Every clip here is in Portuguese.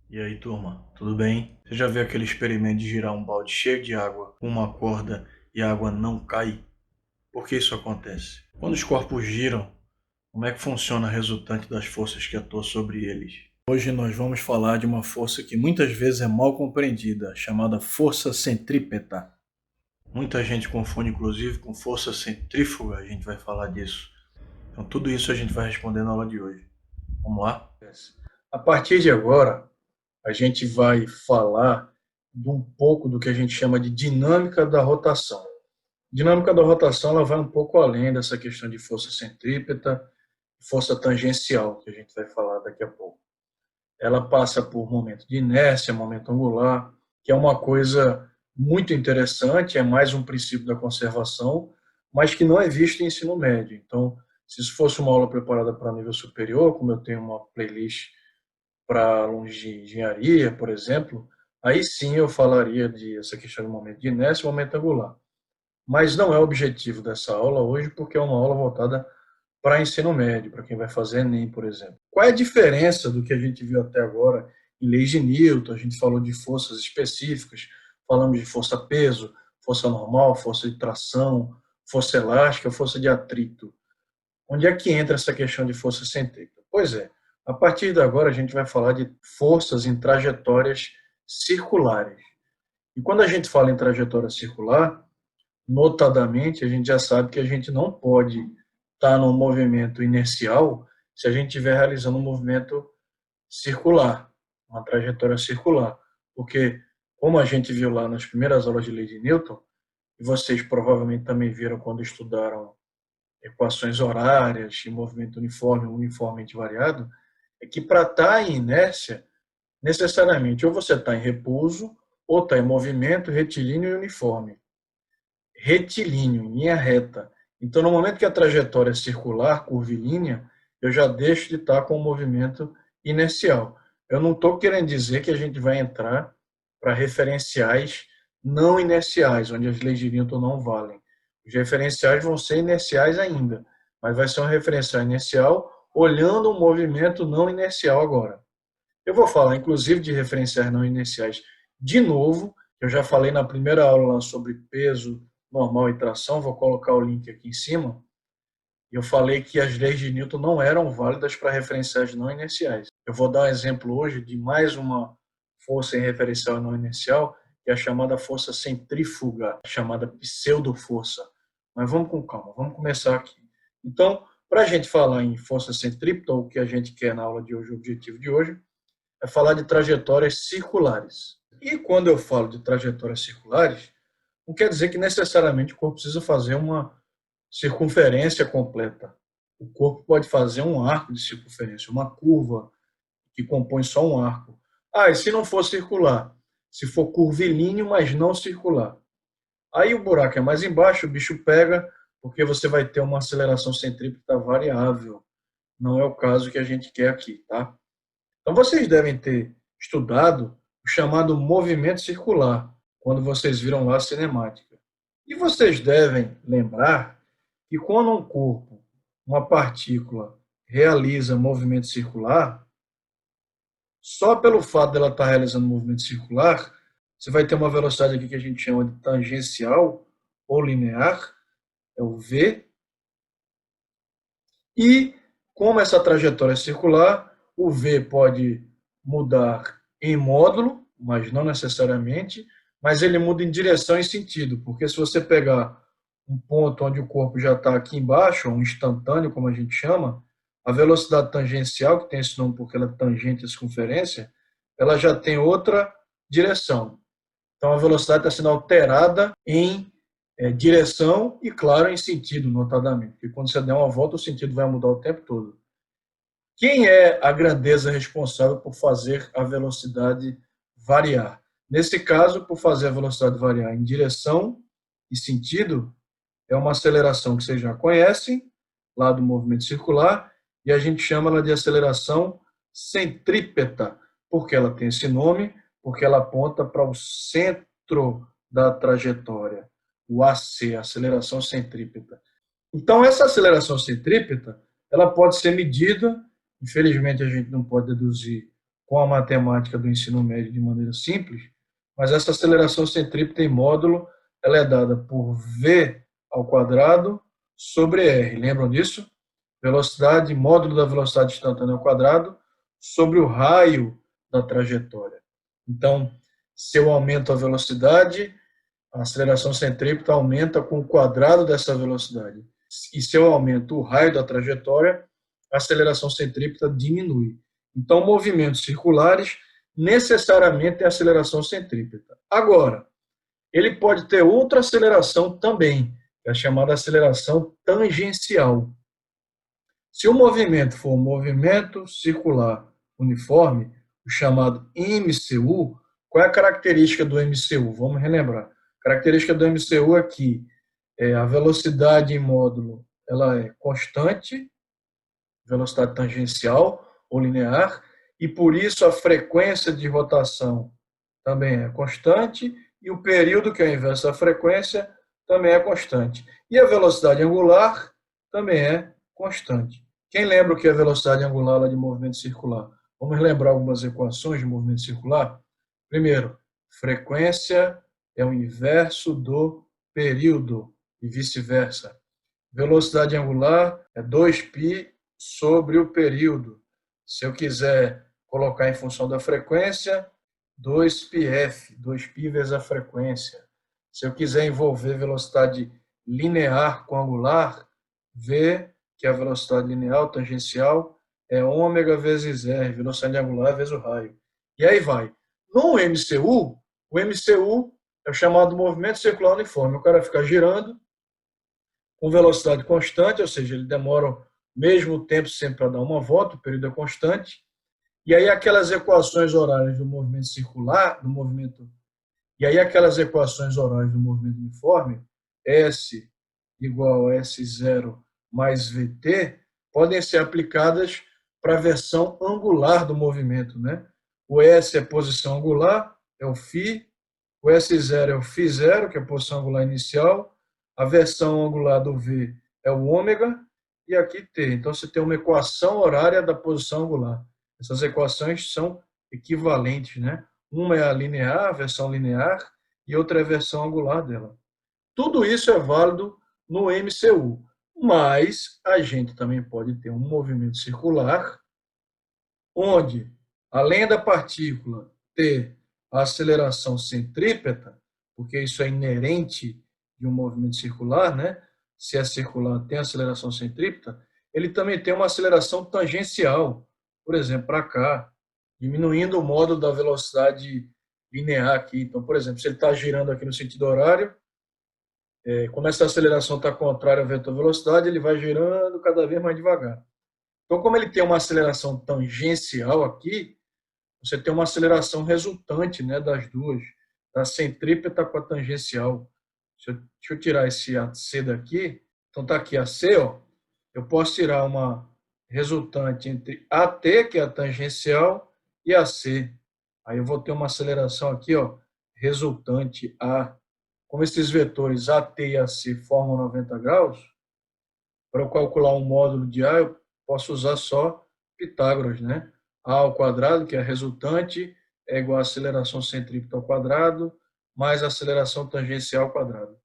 E aí, turma, tudo bem? Você já viu aquele experimento de girar um balde cheio de água com uma corda e a água não cai? Por que isso acontece? Quando os corpos giram, como é que funciona a resultante das forças que atuam sobre eles? Hoje nós vamos falar de uma força que muitas vezes é mal compreendida, chamada força centrípeta. Muita gente confunde inclusive com força centrífuga, a gente vai falar disso. Então tudo isso a gente vai responder na aula de hoje. Vamos lá? A partir de agora, a gente vai falar de um pouco do que a gente chama de dinâmica da rotação. Dinâmica da rotação ela vai um pouco além dessa questão de força centrípeta e força tangencial, que a gente vai falar daqui a pouco. Ela passa por momento de inércia, momento angular, que é uma coisa muito interessante, é mais um princípio da conservação, mas que não é visto em ensino médio. Então, se isso fosse uma aula preparada para nível superior, como eu tenho uma playlist para alunos de engenharia, por exemplo, aí sim eu falaria de essa questão do momento de inércia e momento angular. Mas não é o objetivo dessa aula hoje, porque é uma aula voltada para ensino médio, para quem vai fazer Enem, por exemplo. Qual é a diferença do que a gente viu até agora em leis de Newton? A gente falou de forças específicas, falamos de força-peso, força normal, força de tração, força elástica, força de atrito. Onde é que entra essa questão de força centrípeta? Pois é, a partir de agora a gente vai falar de forças em trajetórias circulares. E quando a gente fala em trajetória circular, notadamente, a gente já sabe que a gente não pode estar num movimento inercial se a gente estiver realizando um movimento circular, uma trajetória circular. Porque, como a gente viu lá nas primeiras aulas de lei de Newton, e vocês provavelmente também viram quando estudaram equações horárias e movimento uniforme, uniformemente variado, é que para estar em inércia, necessariamente ou você está em repouso, ou está em movimento retilíneo e uniforme. Retilíneo, em linha reta. Então, no momento que a trajetória é circular, curvilínea, eu já deixo de estar com o movimento inercial. Eu não estou querendo dizer que a gente vai entrar para referenciais não inerciais, onde as leis de Newton não valem. Os referenciais vão ser inerciais ainda, mas vai ser um referencial inercial olhando um movimento não inercial agora. Eu vou falar, inclusive, de referenciais não inerciais de novo. Eu já falei na primeira aula lá sobre peso normal e tração, vou colocar o link aqui em cima. Eu falei que as leis de Newton não eram válidas para referenciais não inerciais. Eu vou dar um exemplo hoje de mais uma força em referencial não inercial, que é a chamada força centrífuga, chamada pseudo-força. Mas vamos com calma, vamos começar aqui. Então, para a gente falar em força centrípeta, o que a gente quer na aula de hoje, o objetivo de hoje, é falar de trajetórias circulares. E quando eu falo de trajetórias circulares, não quer dizer que necessariamente o corpo precisa fazer uma circunferência completa. O corpo pode fazer um arco de circunferência, uma curva que compõe só um arco. Ah, e se não for circular? Se for curvilíneo, mas não circular. Aí o buraco é mais embaixo, o bicho pega, porque você vai ter uma aceleração centrípeta variável. Não é o caso que a gente quer aqui, tá? Então, vocês devem ter estudado o chamado movimento circular, quando vocês viram lá a cinemática. E vocês devem lembrar que quando um corpo, uma partícula, realiza movimento circular, só pelo fato dela estar realizando movimento circular, você vai ter uma velocidade aqui que a gente chama de tangencial ou linear, é o v, e como essa trajetória é circular, o v pode mudar em módulo, mas não necessariamente, mas ele muda em direção e sentido, porque se você pegar um ponto onde o corpo já está aqui embaixo, um instantâneo, como a gente chama, a velocidade tangencial, que tem esse nome porque ela é tangente à circunferência, ela já tem outra direção. Então a velocidade está sendo alterada em direção e, claro, em sentido, notadamente, porque quando você der uma volta, o sentido vai mudar o tempo todo. Quem é a grandeza responsável por fazer a velocidade variar? Nesse caso, por fazer a velocidade variar em direção e sentido, é uma aceleração que vocês já conhecem, lá do movimento circular, e a gente chama ela de aceleração centrípeta, porque ela tem esse nome, porque ela aponta para o centro da trajetória, o AC, aceleração centrípeta. Então, essa aceleração centrípeta, ela pode ser medida, infelizmente a gente não pode deduzir com a matemática do ensino médio de maneira simples, mas essa aceleração centrípeta em módulo ela é dada por v ao quadrado sobre r. Lembram disso? Velocidade, módulo da velocidade instantânea ao quadrado sobre o raio da trajetória. Então, se eu aumento a velocidade, a aceleração centrípeta aumenta com o quadrado dessa velocidade. E se eu aumento o raio da trajetória, a aceleração centrípeta diminui. Então, movimentos circulares necessariamente têm aceleração centrípeta. Agora, ele pode ter outra aceleração também, que é a chamada aceleração tangencial. Se o movimento for um movimento circular uniforme, o chamado MCU, qual é a característica do MCU? Vamos relembrar. A característica do MCU é que a velocidade em módulo ela é constante, velocidade tangencial ou linear, e por isso a frequência de rotação também é constante, e o período, que é o inverso da frequência, também é constante. E a velocidade angular também é constante. Quem lembra o que é a velocidade angular lá de movimento circular? Vamos lembrar algumas equações de movimento circular? Primeiro, frequência é o inverso do período e vice-versa. Velocidade angular é 2π sobre o período. Se eu quiser colocar em função da frequência, 2πf, 2π vezes a frequência. Se eu quiser envolver velocidade linear com angular, v, que é a velocidade linear tangencial, é ômega vezes r, velocidade angular vezes o raio. E aí vai. No MCU, o MCU é o chamado movimento circular uniforme. O cara fica girando com velocidade constante, ou seja, ele demora o mesmo tempo sempre para dar uma volta, o período é constante. E aí aquelas equações horárias do movimento circular, aquelas equações horárias do movimento uniforme, S igual a S0 mais VT, podem ser aplicadas para a versão angular do movimento, né? O S é posição angular, é o φ, o S0 é o φ0, que é a posição angular inicial, a versão angular do V é o ômega, e aqui T. Então, você tem uma equação horária da posição angular. Essas equações são equivalentes, né? Uma é a linear, a versão linear, e outra é a versão angular dela. Tudo isso é válido no MCU, mas a gente também pode ter um movimento circular, onde, além da partícula ter a aceleração centrípeta, porque isso é inerente de um movimento circular, né? Se é circular, tem aceleração centrípeta, ele também tem uma aceleração tangencial, por exemplo, para cá, diminuindo o módulo da velocidade linear aqui. Então, por exemplo, se ele está girando aqui no sentido horário, como essa aceleração está contrária ao vetor velocidade, ele vai girando cada vez mais devagar. Então, como ele tem uma aceleração tangencial aqui, você tem uma aceleração resultante, né, das duas, da centrípeta com a tangencial. Deixa eu tirar esse AC daqui. Então, está aqui AC, ó. Eu posso tirar uma resultante entre AT, que é a tangencial, e AC. Aí eu vou ter uma aceleração aqui, ó, resultante A. Como esses vetores AT e AC formam 90 graus, para eu calcular um módulo de A, eu posso usar só Pitágoras, né? A ao quadrado, que é a resultante, é igual a aceleração centrípeta ao quadrado, mais a aceleração tangencial ao quadrado.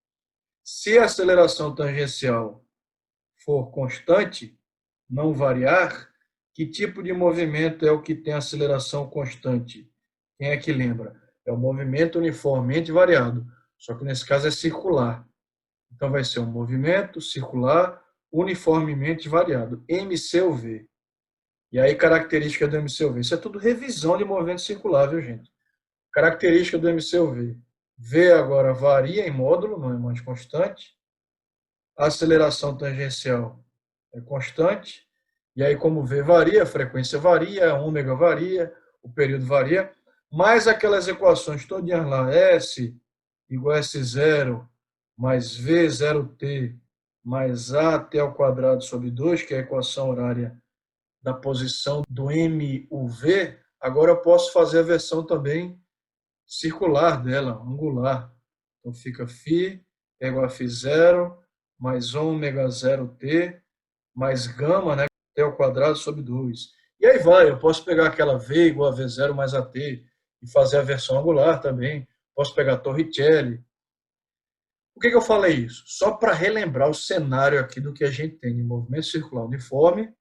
Se a aceleração tangencial for constante, não variar, que tipo de movimento é o que tem aceleração constante? Quem é que lembra? É o movimento uniformemente variado, só que nesse caso é circular. Então vai ser um movimento circular uniformemente variado, MCUV. E aí, característica do MCUV. Isso é tudo revisão de movimento circular, viu, gente? Característica do MCUV. V agora varia em módulo, não é mais constante. A aceleração tangencial é constante. E aí, como V varia, a frequência varia, a ômega varia, o período varia. Mais aquelas equações todinhas lá, S igual a S0 mais V0T mais AT ao quadrado sobre 2, que é a equação horária da posição do MUV, agora eu posso fazer a versão também circular dela, angular. Então fica φ é igual a φ0 mais ômega 0t mais gama, né, t ao quadrado sobre 2. E aí vai, eu posso pegar aquela V igual a V0 mais AT e fazer a versão angular também. Posso pegar Torricelli. Por que eu falei isso? Só para relembrar o cenário aqui do que a gente tem de movimento circular uniforme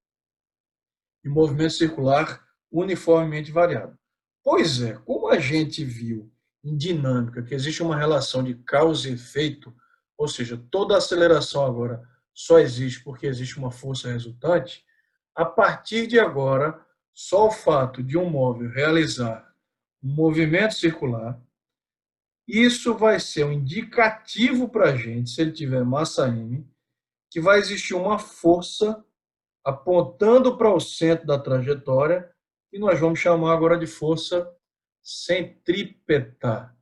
e movimento circular uniformemente variado. Pois é, como a gente viu em dinâmica que existe uma relação de causa e efeito, ou seja, toda aceleração agora só existe porque existe uma força resultante, a partir de agora, só o fato de um móvel realizar um movimento circular, isso vai ser um indicativo para a gente, se ele tiver massa M, que vai existir uma força apontando para o centro da trajetória, que nós vamos chamar agora de força centrípeta.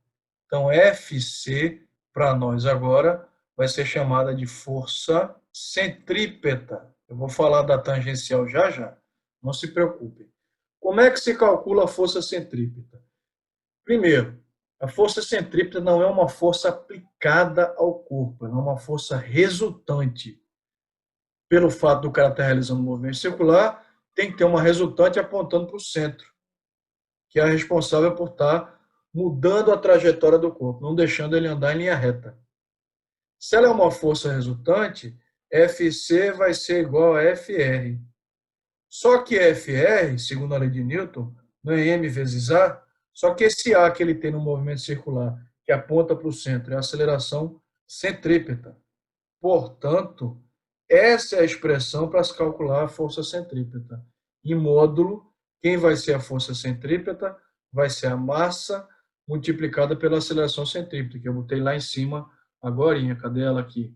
Então, FC, para nós agora, vai ser chamada de força centrípeta. Eu vou falar da tangencial já já, não se preocupem. Como é que se calcula a força centrípeta? Primeiro, a força centrípeta não é uma força aplicada ao corpo, é uma força resultante. Pelo fato do cara estar realizando um movimento circular, tem que ter uma resultante apontando para o centro, que é a responsável por estar mudando a trajetória do corpo, não deixando ele andar em linha reta. Se ela é uma força resultante, Fc vai ser igual a Fr. Só que Fr, segundo a lei de Newton, não é m vezes a, só que esse a que ele tem no movimento circular, que aponta para o centro, é a aceleração centrípeta. Portanto, essa é a expressão para se calcular a força centrípeta. Em módulo, quem vai ser a força centrípeta vai ser a massa multiplicada pela aceleração centrípeta, que eu botei lá em cima agorinha. Cadê ela aqui?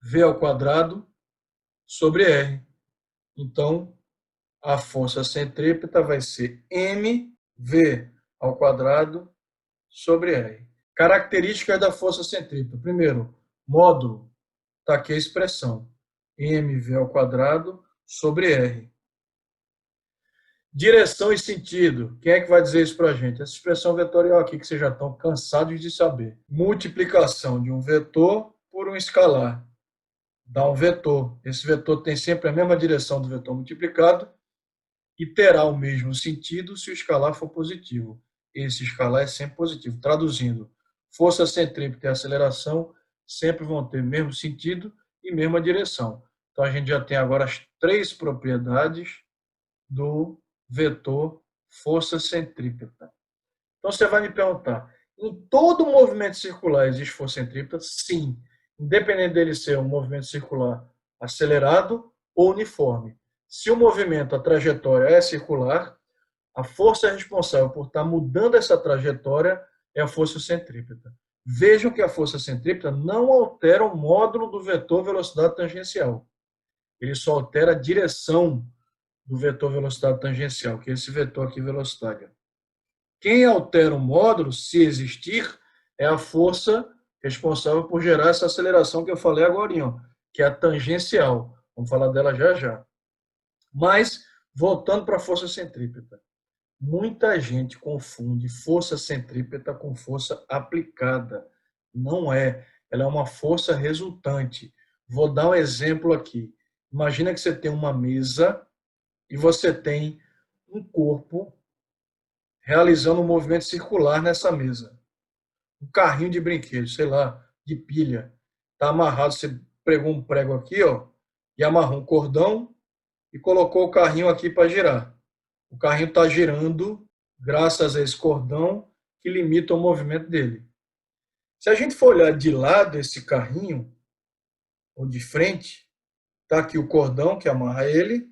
V ao quadrado sobre R. Então, a força centrípeta vai ser mv ao quadrado sobre R. Características da força centrípeta. Primeiro, módulo. Está aqui a expressão. mv ao quadrado sobre R. Direção e sentido. Quem é que vai dizer isso para a gente? Essa expressão vetorial aqui que vocês já estão cansados de saber. Multiplicação de um vetor por um escalar. Dá um vetor. Esse vetor tem sempre a mesma direção do vetor multiplicado e terá o mesmo sentido se o escalar for positivo. Esse escalar é sempre positivo. Traduzindo, força centrípeta e aceleração sempre vão ter o mesmo sentido e mesma direção. Então, a gente já tem agora as três propriedades do vetor força centrípeta. Então, você vai me perguntar, em todo movimento circular existe força centrípeta? Sim, independente dele ser um movimento circular acelerado ou uniforme. Se o movimento, a trajetória é circular, a força responsável por estar mudando essa trajetória é a força centrípeta. Vejam que a força centrípeta não altera o módulo do vetor velocidade tangencial. Ele só altera a direção do vetor velocidade tangencial, que é esse vetor aqui, velocidade. Quem altera o módulo, se existir, é a força responsável por gerar essa aceleração que eu falei agora, que é a tangencial. Vamos falar dela já já. Mas, voltando para a força centrípeta. Muita gente confunde força centrípeta com força aplicada. Não é. Ela é uma força resultante. Vou dar um exemplo aqui. Imagina que você tem uma mesa e você tem um corpo realizando um movimento circular nessa mesa. Um carrinho de brinquedo, sei lá, de pilha. Está amarrado, você pregou um prego aqui, ó, e amarrou um cordão e colocou o carrinho aqui para girar. O carrinho está girando graças a esse cordão que limita o movimento dele. Se a gente for olhar de lado esse carrinho, ou de frente, está aqui o cordão que amarra ele.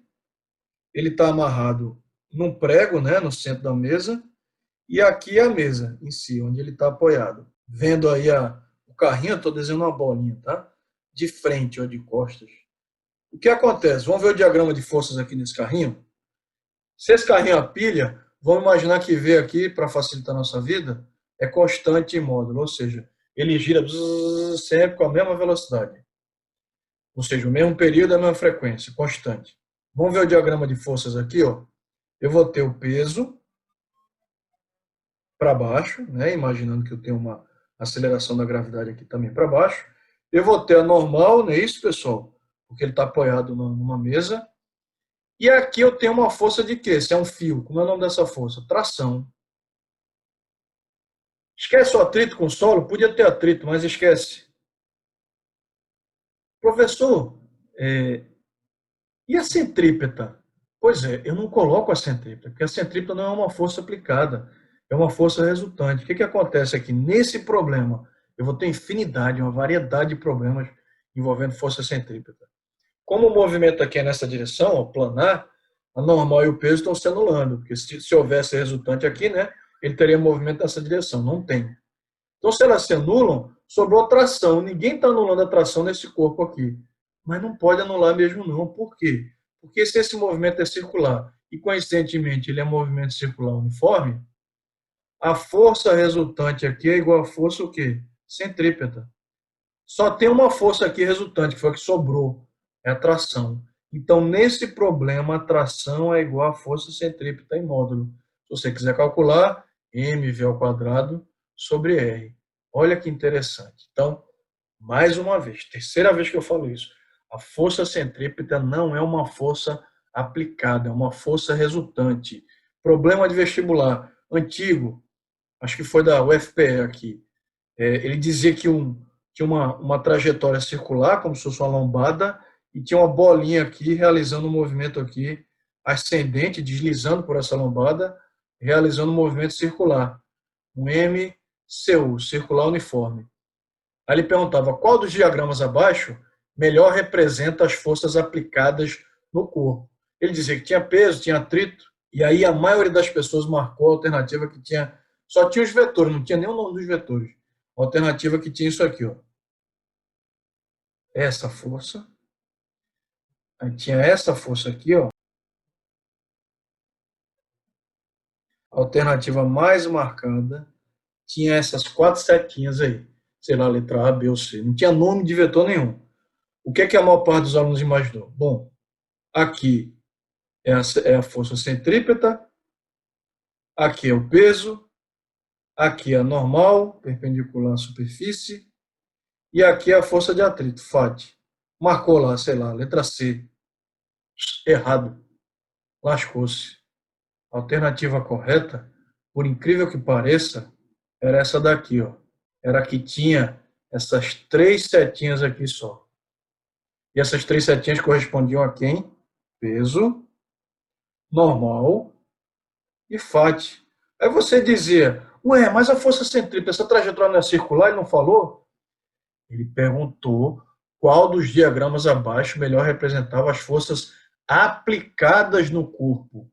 Ele está amarrado num prego, né, no centro da mesa. E aqui é a mesa em si, onde ele está apoiado. Vendo aí o carrinho, eu estou desenhando uma bolinha, tá? De frente ou de costas. O que acontece? Vamos ver o diagrama de forças aqui nesse carrinho? Se esse carrinho é a pilha, vamos imaginar que V aqui, para facilitar a nossa vida, é constante em módulo, ou seja, ele gira sempre com a mesma velocidade. Ou seja, o mesmo período, a mesma frequência, constante. Vamos ver o diagrama de forças aqui, ó. Eu vou ter o peso para baixo, né? Imaginando que eu tenho uma aceleração da gravidade aqui também para baixo. Eu vou ter a normal, não é isso, pessoal? Porque ele está apoiado numa mesa. E aqui eu tenho uma força de quê? Se é um fio, como é o nome dessa força? Tração. Esquece o atrito com o solo? Podia ter atrito, mas esquece. Professor, e a centrípeta? Pois é, eu não coloco a centrípeta, porque a centrípeta não é uma força aplicada, é uma força resultante. O que acontece aqui? Nesse problema, eu vou ter infinidade, uma variedade de problemas envolvendo força centrípeta. Como o movimento aqui é nessa direção, ó, planar, a normal e o peso estão se anulando, porque se houvesse resultante aqui, né, ele teria movimento nessa direção. Não tem. Então, se elas se anulam, sobrou tração. Ninguém está anulando a tração nesse corpo aqui. Mas não pode anular mesmo não. Por quê? Porque se esse movimento é circular e, coincidentemente, ele é movimento circular uniforme, a força resultante aqui é igual à força o quê? Centrípeta. Só tem uma força aqui resultante, que foi a que sobrou. É a tração. Então, nesse problema, a tração é igual à força centrípeta em módulo. Se você quiser calcular, mv ao quadrado sobre r. Olha que interessante. Então, mais uma vez, terceira vez que eu falo isso, a força centrípeta não é uma força aplicada, é uma força resultante. Problema de vestibular antigo, acho que foi da UFPE aqui, ele dizia que tinha uma trajetória circular, como se fosse uma lombada, e tinha uma bolinha aqui realizando um movimento aqui ascendente, deslizando por essa lombada, realizando um movimento circular, um MCU, circular uniforme. Aí ele perguntava qual dos diagramas abaixo melhor representa as forças aplicadas no corpo. Ele dizia que tinha peso, tinha atrito, e aí a maioria das pessoas marcou a alternativa que tinha, só tinha os vetores, não tinha nem o nome dos vetores. A alternativa que tinha isso aqui, ó. Essa força. Aí tinha essa força aqui, ó. A alternativa mais marcada tinha essas quatro setinhas aí. Sei lá, letra A, B ou C. Não tinha nome de vetor nenhum. O que é que a maior parte dos alunos imaginou? Bom, aqui é a força centrípeta, aqui é o peso, aqui é a normal, perpendicular à superfície, e aqui é a força de atrito, FAT. Marcou lá, sei lá, letra C. Errado. Lascou-se. A alternativa correta, por incrível que pareça, era essa daqui, ó. Era a que tinha essas três setinhas aqui só. E essas três setinhas correspondiam a quem? Peso, normal e FAT. Aí você dizia, ué, mas a força centrípeta, essa trajetória não é circular? Ele não falou? Ele perguntou qual dos diagramas abaixo melhor representava as forças aplicadas no corpo.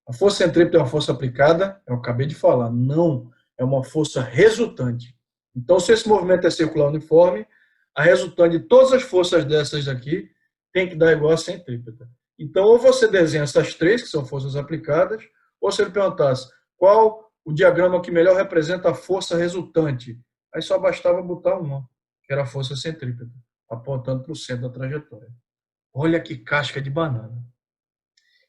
A força centrípeta é uma força aplicada? Eu acabei de falar. Não, é uma força resultante. Então, se esse movimento é circular uniforme, a resultante de todas as forças dessas aqui tem que dar igual a centrípeta. Então, ou você desenha essas três, que são forças aplicadas, ou se ele perguntasse qual o diagrama que melhor representa a força resultante, aí só bastava botar uma, que era a força centrípeta, apontando para o centro da trajetória. Olha que casca de banana.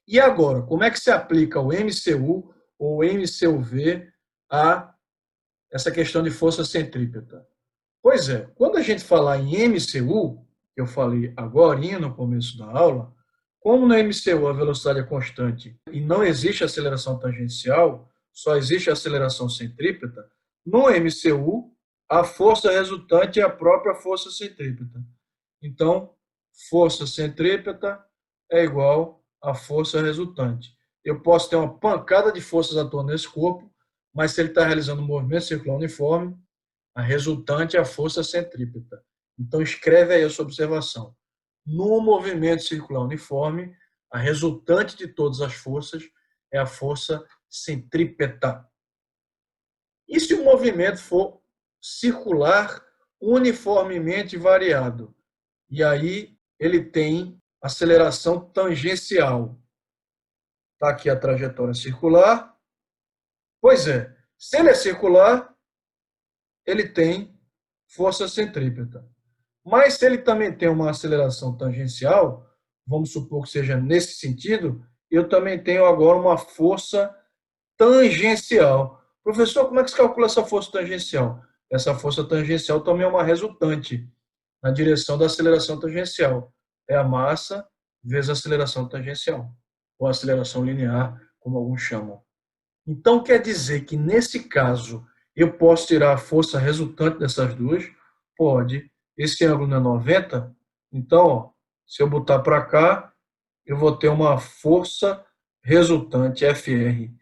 E agora, como é que se aplica o MCU ou o MCUV a essa questão de força centrípeta? Pois é, quando a gente falar em MCU, que eu falei agora no começo da aula, como no MCU a velocidade é constante e não existe aceleração tangencial, só existe aceleração centrípeta, no MCU a força resultante é a própria força centrípeta. Então, força centrípeta é igual à força resultante. Eu posso ter uma pancada de forças atuando nesse corpo, mas se ele está realizando um movimento circular uniforme, a resultante é a força centrípeta. Então, escreve aí a sua observação. No movimento circular uniforme, a resultante de todas as forças é a força centrípeta. E se o movimento for circular uniformemente variado? E aí ele tem aceleração tangencial. Está aqui a trajetória circular. Pois é, se ele é circular, ele tem força centrípeta. Mas se ele também tem uma aceleração tangencial, vamos supor que seja nesse sentido, eu também tenho agora uma força tangencial. Professor, como é que se calcula essa força tangencial? Essa força tangencial também é uma resultante na direção da aceleração tangencial. É a massa vezes a aceleração tangencial. ou aceleração linear, como alguns chamam. Então, quer dizer que, nesse caso, eu posso tirar a força resultante dessas duas? Pode. Esse ângulo não é 90? Então, ó, se eu botar para cá, eu vou ter uma força resultante, FR.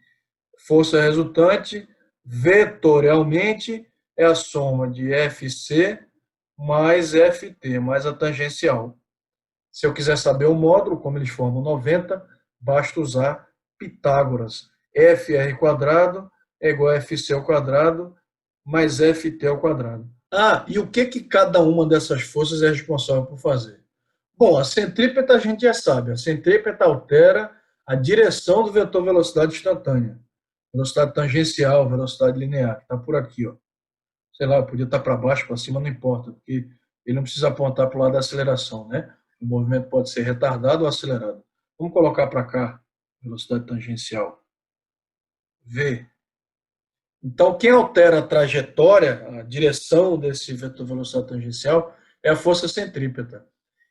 Força resultante, vetorialmente, é a soma de FC mais FT, mais a tangencial. Se eu quiser saber o módulo, como eles formam 90, basta usar Pitágoras. FR² é igual a FC ao quadrado mais FT ao quadrado. Ah, e o que cada uma dessas forças é responsável por fazer? Bom, a centrípeta a gente já sabe. A centrípeta altera a direção do vetor velocidade instantânea. Velocidade tangencial, velocidade linear, que está por aqui, ó. Sei lá, podia estar para baixo, para cima, não importa, porque ele não precisa apontar para o lado da aceleração, né? O movimento pode ser retardado ou acelerado. Vamos colocar para cá, velocidade tangencial. V. Então, quem altera a trajetória, a direção desse vetor velocidade tangencial, é a força centrípeta.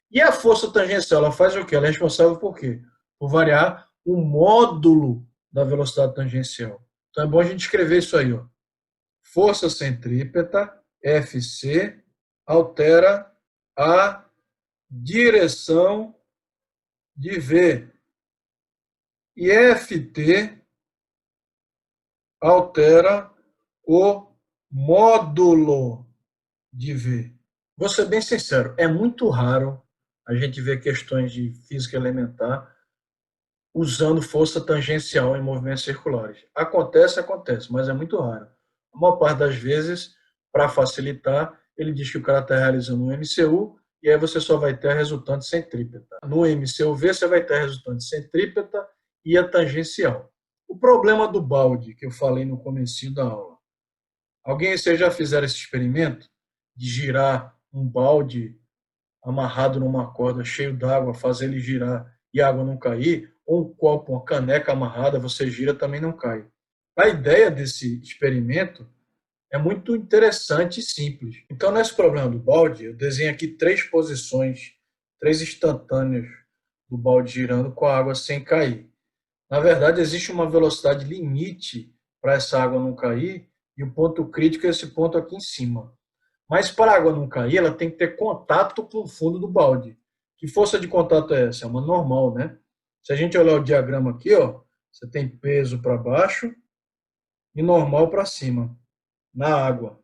E a força tangencial, ela faz o quê? Ela é responsável por quê? Por variar o módulo da velocidade tangencial. Então, é bom a gente escrever isso aí, ó. Força centrípeta, Fc, altera a direção de V. E Ft altera o módulo de V. Vou ser bem sincero, é muito raro a gente ver questões de física elementar usando força tangencial em movimentos circulares. Acontece, mas é muito raro. A maior parte das vezes, para facilitar, ele diz que o cara está realizando um MCU e aí você só vai ter a resultante centrípeta. No MCUV você vai ter a resultante centrípeta e a tangencial. O problema do balde, que eu falei no comecinho da aula. Vocês já fizeram esse experimento de girar um balde amarrado numa corda cheio d'água, fazer ele girar e a água não cair, ou um copo, uma caneca amarrada, você gira, também não cai. A ideia desse experimento é muito interessante e simples. Então, nesse problema do balde, eu desenho aqui 3 posições, 3 instantâneas do balde girando com a água sem cair. Na verdade, existe uma velocidade limite para essa água não cair, e o ponto crítico é esse ponto aqui em cima. Mas para a água não cair, ela tem que ter contato com o fundo do balde. Que força de contato é essa? É uma normal, né? Se a gente olhar o diagrama aqui, ó, você tem peso para baixo e normal para cima, na água.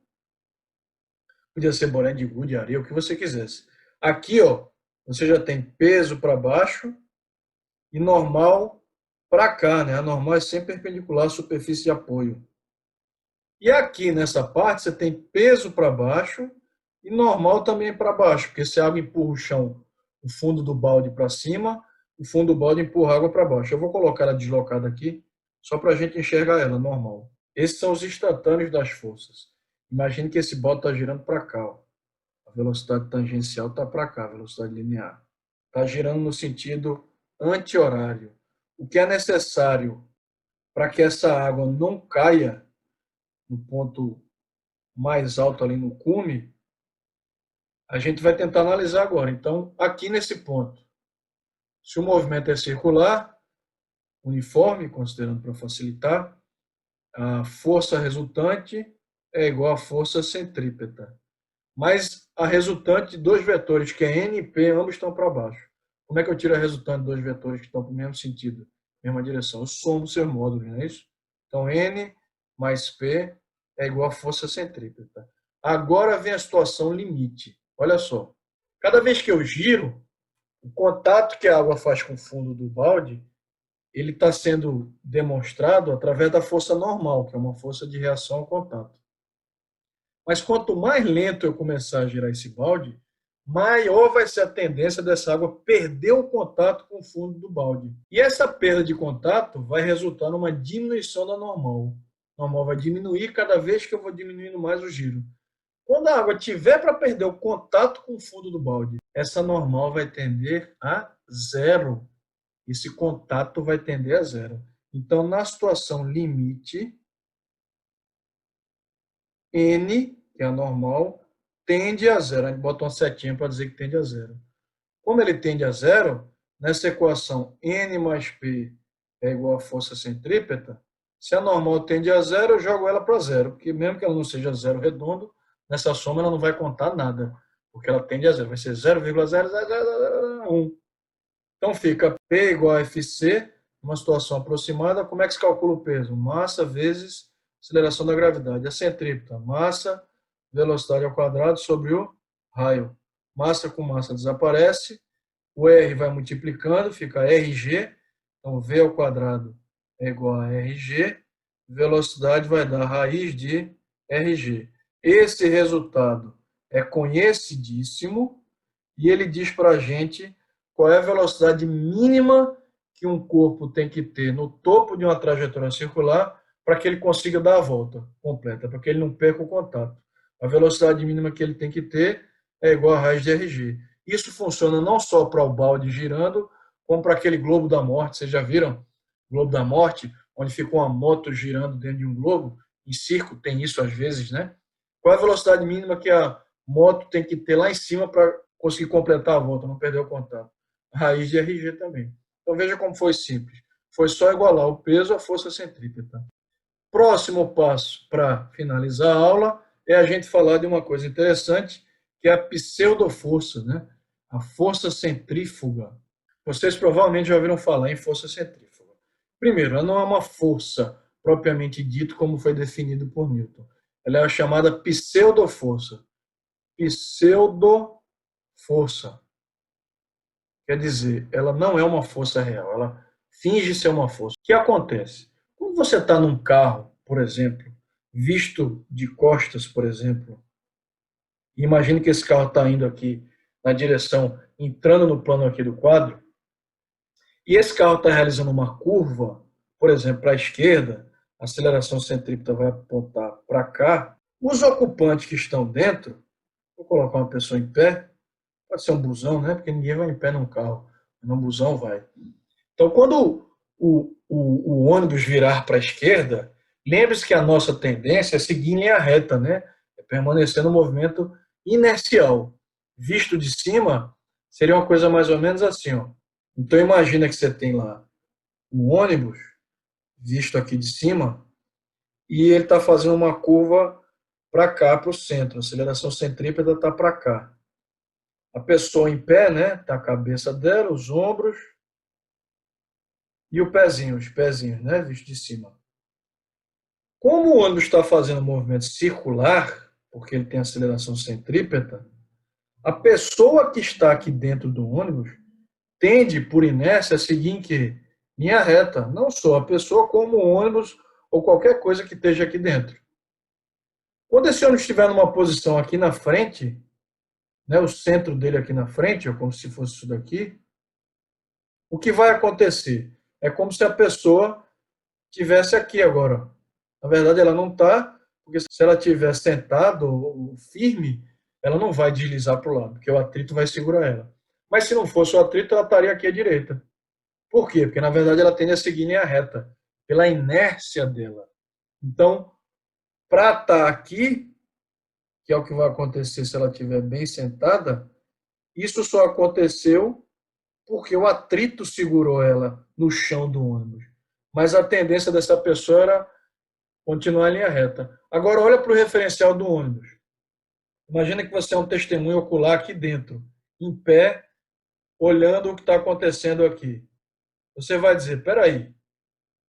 Podia ser boné de gude, areia, o que você quisesse. Aqui, ó, você já tem peso para baixo e normal para cá, né? A normal é sempre perpendicular à superfície de apoio. E aqui nessa parte você tem peso para baixo e normal também para baixo, porque se a água empurra o chão, o fundo do balde para cima, o fundo do balde empurra a água para baixo. Eu vou colocar ela deslocada aqui, só para a gente enxergar ela, normal. Esses são os instantâneos das forças. Imagine que esse balde está girando para cá. Ó. A velocidade tangencial está para cá, a velocidade linear. Está girando no sentido anti-horário. O que é necessário para que essa água não caia no ponto mais alto ali no cume, a gente vai tentar analisar agora. Então, aqui nesse ponto, se o movimento é circular, uniforme, considerando para facilitar, a força resultante é igual à força centrípeta. Mas a resultante de dois vetores, que é N e P, ambos estão para baixo. Como é que eu tiro a resultante de dois vetores que estão para o mesmo sentido, mesma direção? Eu somo seus módulos, não é isso? Então, N mais P é igual à força centrípeta. Agora vem a situação limite. Olha só. Cada vez que eu giro, o contato que a água faz com o fundo do balde, ele está sendo demonstrado através da força normal, que é uma força de reação ao contato. Mas quanto mais lento eu começar a girar esse balde, maior vai ser a tendência dessa água perder o contato com o fundo do balde. E essa perda de contato vai resultar numa diminuição da normal. A normal vai diminuir cada vez que eu vou diminuindo mais o giro. Quando a água tiver para perder o contato com o fundo do balde, essa normal vai tender a zero. Esse contato vai tender a zero. Então, na situação limite, N, que é a normal, tende a zero. A gente bota uma setinha para dizer que tende a zero. Como ele tende a zero, nessa equação N mais P é igual a força centrípeta, se a normal tende a zero, eu jogo ela para zero, porque mesmo que ela não seja zero redondo, nessa soma ela não vai contar nada, porque ela tende a zero, vai ser 0,0001. Então fica P igual a FC, uma situação aproximada. Como é que se calcula o peso? Massa vezes aceleração da gravidade. A centrípeta, massa, velocidade ao quadrado sobre o raio. Massa com massa desaparece, o R vai multiplicando, fica RG, então V ao quadrado é igual a RG, velocidade vai dar raiz de RG. Esse resultado é conhecidíssimo e ele diz para a gente qual é a velocidade mínima que um corpo tem que ter no topo de uma trajetória circular para que ele consiga dar a volta completa, para que ele não perca o contato. A velocidade mínima que ele tem que ter é igual a raiz de RG. Isso funciona não só para o balde girando, como para aquele globo da morte. Vocês já viram? Globo da morte, onde fica uma moto girando dentro de um globo? Em circo tem isso às vezes, né? Qual é a velocidade mínima que a moto tem que ter lá em cima para conseguir completar a volta, não perder o contato? Raiz de RG também. Então veja como foi simples. Foi só igualar o peso à força centrípeta. Próximo passo para finalizar a aula é a gente falar de uma coisa interessante, que é a pseudoforça, né? A força centrífuga. Vocês provavelmente já ouviram falar em força centrífuga. Primeiro, ela não é uma força propriamente dita como foi definido por Newton. Ela é a chamada pseudoforça. Pseudoforça. Quer dizer, ela não é uma força real, ela finge ser uma força. O que acontece? Quando você está num carro, por exemplo, visto de costas, por exemplo, imagine que esse carro está indo aqui na direção, entrando no plano aqui do quadro, e esse carro está realizando uma curva, por exemplo, para a esquerda, a aceleração centrípeta vai apontar para cá, os ocupantes que estão dentro, vou colocar uma pessoa em pé, pode ser um busão, né? Porque ninguém vai em pé num carro, num busão vai. Então, quando o ônibus virar para a esquerda, lembre-se que a nossa tendência é seguir em linha reta, né? É permanecer no movimento inercial. Visto de cima, seria uma coisa mais ou menos assim, ó. Então, imagina que você tem lá um ônibus, visto aqui de cima, e ele está fazendo uma curva para cá, para o centro. A aceleração centrípeta está para cá. A pessoa em pé, né? Está a cabeça dela, os ombros, e o pezinho, os pezinhos, né, visto de cima. Como o ônibus está fazendo um movimento circular, porque ele tem aceleração centrípeta, a pessoa que está aqui dentro do ônibus tende, por inércia, a seguir em quê? Linha reta. Não só a pessoa, como o ônibus ou qualquer coisa que esteja aqui dentro. Quando esse ônibus estiver numa posição aqui na frente, né, o centro dele aqui na frente, ou como se fosse isso daqui, o que vai acontecer? É como se a pessoa tivesse aqui agora. Na verdade, ela não está, porque se ela estiver sentada ou firme, ela não vai deslizar para o lado, porque o atrito vai segurar ela. Mas se não fosse o atrito, ela estaria aqui à direita. Por quê? Porque, na verdade, ela tende a seguir em linha reta, pela inércia dela. Então, para estar aqui, que é o que vai acontecer se ela estiver bem sentada, isso só aconteceu porque o atrito segurou ela no chão do ônibus. Mas a tendência dessa pessoa era continuar em linha reta. Agora, olha para o referencial do ônibus. Imagina que você é um testemunho ocular aqui dentro, em pé, olhando o que está acontecendo aqui. Você vai dizer, peraí,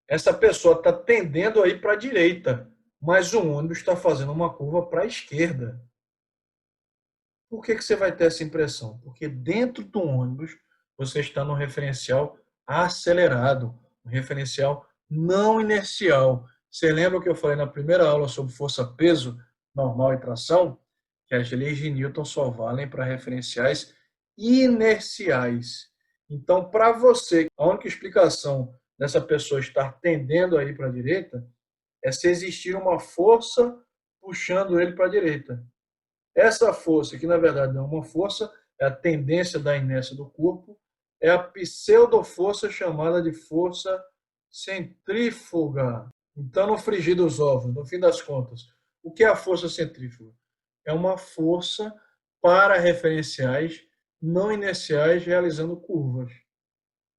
essa pessoa está tendendo aí para a direita, mas o ônibus está fazendo uma curva para a esquerda. Por que você vai ter essa impressão? Porque dentro do ônibus você está no referencial acelerado, um referencial não inercial. Você lembra que eu falei na primeira aula sobre força-peso, normal e tração? Que as leis de Newton só valem para referenciais inerciais. Então, para você, a única explicação dessa pessoa estar tendendo aí para a direita é se existir uma força puxando ele para a direita. Essa força, que na verdade não é uma força, é a tendência da inércia do corpo, é a pseudoforça chamada de força centrífuga. Então, no frigir dos ovos, no fim das contas, o que é a força centrífuga? É uma força para referenciais não inerciais realizando curvas.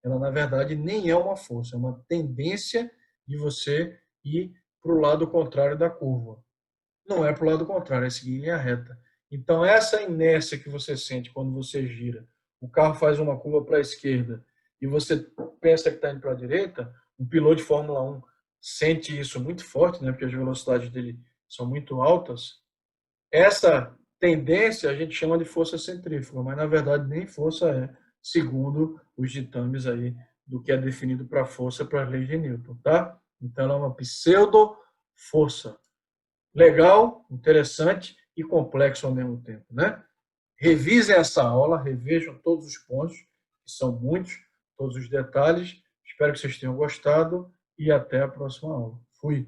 ela na verdade nem é uma força, é uma tendência de você ir para o lado contrário da curva. Não é para o lado contrário, é seguir em linha reta. Então, essa inércia que você sente quando você gira, o carro faz uma curva para a esquerda e você pensa que está indo para a direita, um piloto de Fórmula 1 sente isso muito forte, né, porque as velocidades dele são muito altas. Essa tendência a gente chama de força centrífuga, mas na verdade nem força é, segundo os ditames aí do que é definido para força para as leis de Newton, tá? Então ela é uma pseudo-força. Legal, interessante e complexo ao mesmo tempo, né? Revisem essa aula, revejam todos os pontos, que são muitos, todos os detalhes. Espero que vocês tenham gostado e até a próxima aula. Fui!